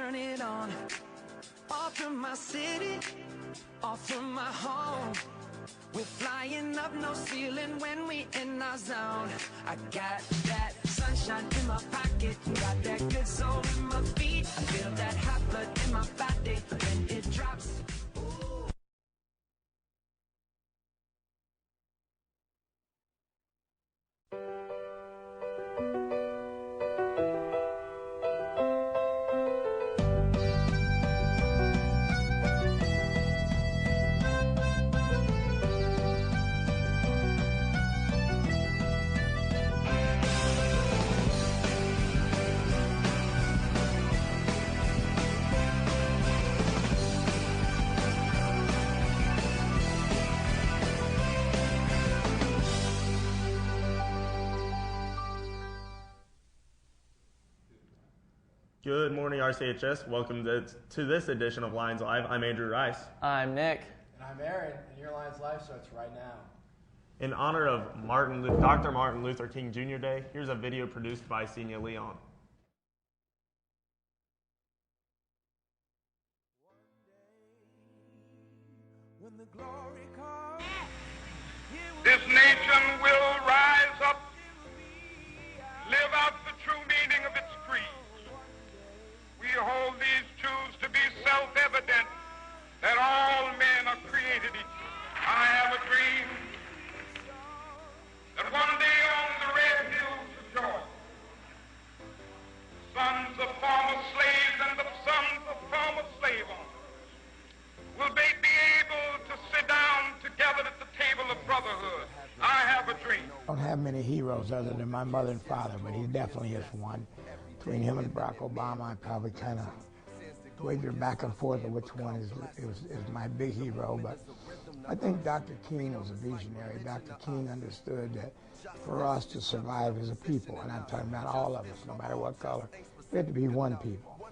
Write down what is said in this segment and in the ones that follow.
turn it on. Off from my city, off from my home. We're flying up, no ceiling when we in our zone. I got that sunshine in my pocket, got that good soul in my feet. I feel that hot blood in my body when it drops. Good morning, RCHS. Welcome to this edition of Lions Live. I'm Andrew Rice. I'm Nick. And I'm Aaron, and your Lions Live starts right now. In honor of Dr. Martin Luther King Jr. Day, here's a video produced by Senior Leon. This nation will rise up, live out the true meaning of its creed. We hold these truths to be self-evident, that all men are created equal. I have a dream that one day on the red hills of Georgia, sons of former slaves and the sons of former slave owners will be able to sit down together at the table of brotherhood. I have a dream. I don't have many heroes other than my mother and father, but he definitely is one. Between him and Barack Obama, I probably kind of wavered back and forth of which one is my big hero. But I think Dr. King was a visionary. Dr. King understood that for us to survive as a people, and I'm talking about all of us, no matter what color, we had to be one people.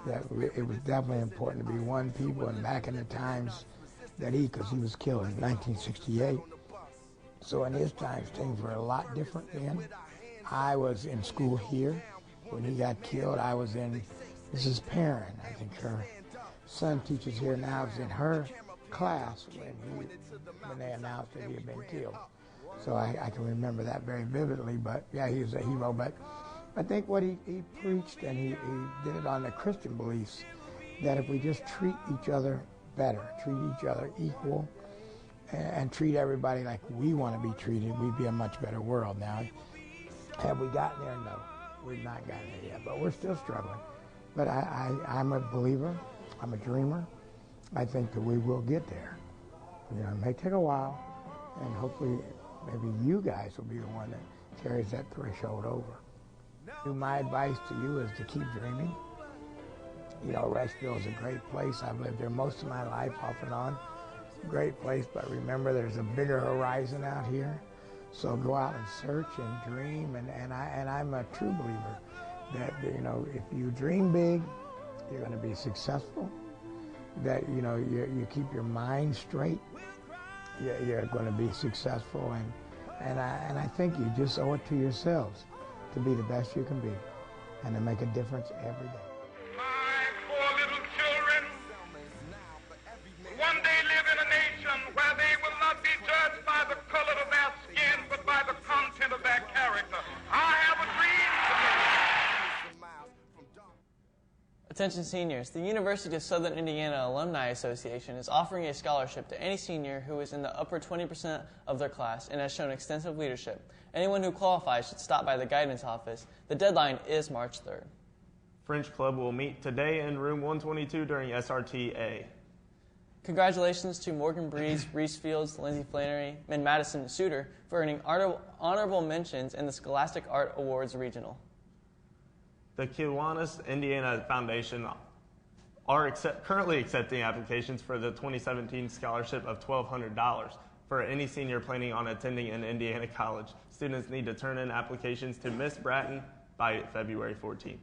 That it was definitely important to be one people. And back in the times that because he was killed in 1968, so in his times things were a lot different then. I was in school here. When he got killed, I was in Mrs. Perrin. I think her son teaches here now. I was in her class when they announced that he had been killed. So I can remember that very vividly. But yeah, he was a hero. But I think what he preached, and he did it on the Christian beliefs, that if we just treat each other better, treat each other equal, and treat everybody like we want to be treated, we'd be a much better world. Now, have we gotten there? No. We've not gotten there yet, but we're still struggling. But I'm a believer. I'm a dreamer. I think that we will get there. You know, it may take a while, and hopefully maybe you guys will be the one that carries that threshold over. My advice to you is to keep dreaming. You know, Rushville is a great place. I've lived there most of my life, off and on. Great place, but remember there's a bigger horizon out here. So go out and search and dream, and I'm a true believer that, you know, if you dream big, you're going to be successful. That, you know, you keep your mind straight, you're going to be successful, and I think you just owe it to yourselves to be the best you can be and to make a difference every day. My poor little children will one day live in a nation where they will not be judged by the color of their skin, but by the content of their character. I have a dream. Attention seniors, the University of Southern Indiana Alumni Association is offering a scholarship to any senior who is in the upper 20% of their class and has shown extensive leadership. Anyone who qualifies should stop by the guidance office. The deadline is March 3rd. French Club will meet today in room 122 during SRTA. Congratulations to Morgan Breeze, Reese Fields, Lindsay Flannery, and Madison Suter for earning honorable mentions in the Scholastic Art Awards Regional. The Kiwanis Indiana Foundation are currently accepting applications for the 2017 scholarship of $1,200 for any senior planning on attending an Indiana college. Students need to turn in applications to Miss Bratton by February 14th.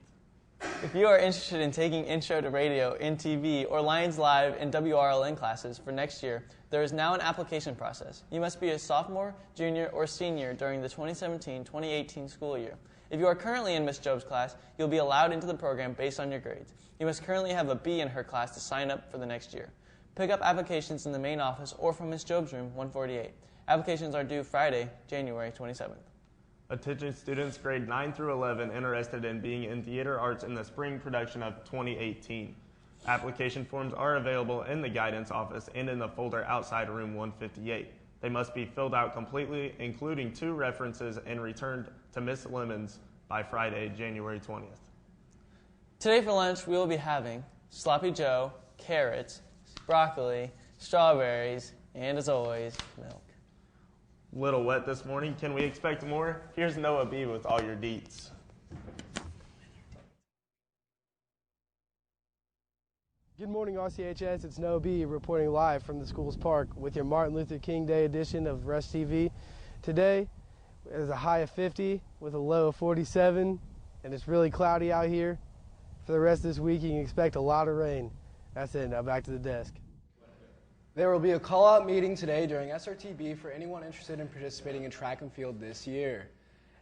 If you are interested in taking Intro to Radio, RTV, or Lions Live and WRLN classes for next year, there is now an application process. You must be a sophomore, junior, or senior during the 2017-2018 school year. If you are currently in Ms. Job's class, you'll be allowed into the program based on your grades. You must currently have a B in her class to sign up for the next year. Pick up applications in the main office or from Ms. Job's room 148. Applications are due Friday, January 27th. Attention students grade 9 through 11 interested in being in theater arts in the spring production of 2018. Application forms are available in the guidance office and in the folder outside room 158. They must be filled out completely, including 2 references, and returned to Ms. Lemons by Friday, January 20th. Today for lunch, we will be having sloppy joe, carrots, broccoli, strawberries, and as always, milk. Little wet this morning. Can we expect more? Here's Noah B. with all your deets. Good morning, RCHS. It's Noah B. reporting live from the school's park with your Martin Luther King Day edition of Rush TV. Today is a high of 50 with a low of 47, and it's really cloudy out here. For the rest of this week, you can expect a lot of rain. That's it. Now back to the desk. There will be a call-out meeting today during SRTB for anyone interested in participating in track and field this year.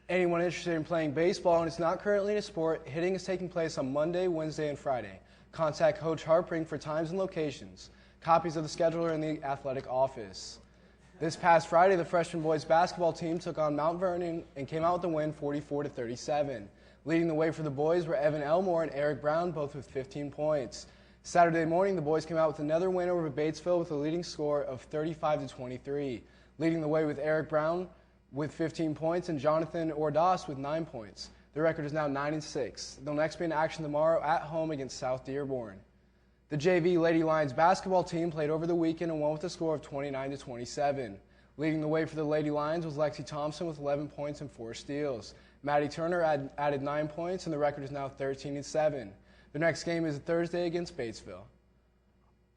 Anyone interested in playing baseball and is not currently in a sport, hitting is taking place on Monday, Wednesday, and Friday. Contact Coach Harpring for times and locations. Copies of the schedule are in the athletic office. This past Friday, the freshman boys basketball team took on Mount Vernon and came out with the win 44-37. Leading the way for the boys were Evan Elmore and Eric Brown, both with 15 points. Saturday morning, the boys came out with another win over Batesville with a leading score of 35-23. Leading the way with Eric Brown with 15 points and Jonathan Ordas with 9 points. The record is now 9-6. They'll next be in action tomorrow at home against South Dearborn. The JV Lady Lions basketball team played over the weekend and won with a score of 29-27. Leading the way for the Lady Lions was Lexi Thompson with 11 points and 4 steals. Maddie Turner added 9 points, and the record is now 13-7. The next game is Thursday against Batesville.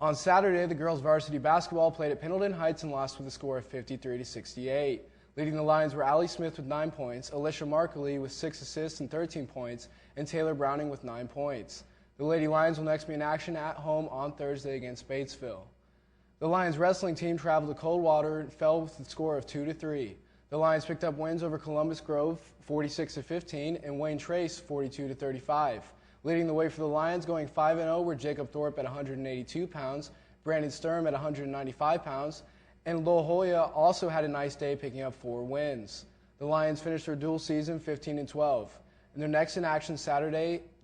On Saturday, the girls varsity basketball played at Pendleton Heights and lost with a score of 53-68. Leading the Lions were Allie Smith with 9 points, Alicia Markley with 6 assists and 13 points, and Taylor Browning with 9 points. The Lady Lions will next be in action at home on Thursday against Batesville. The Lions wrestling team traveled to Coldwater and fell with a score of 2-3. The Lions picked up wins over Columbus Grove 46-15 and Wayne Trace 42-35. Leading the way for the Lions, going 5-0, were Jacob Thorpe at 182 pounds, Brandon Sturm at 195 pounds, and La Jolla also had a nice day picking up 4 wins. The Lions finished their dual season 15-12, and they're next in action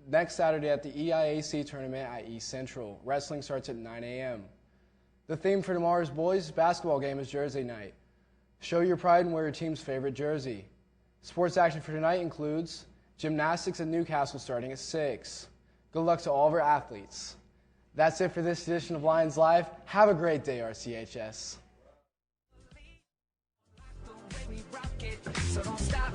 next Saturday at the EIAC tournament at East Central. Wrestling starts at 9 a.m. The theme for tomorrow's boys basketball game is Jersey Night. Show your pride and wear your team's favorite jersey. Sports action for tonight includes gymnastics at Newcastle starting at 6. Good luck to all of our athletes. That's it for this edition of Lions Live. Have a great day, RCHS. So don't stop.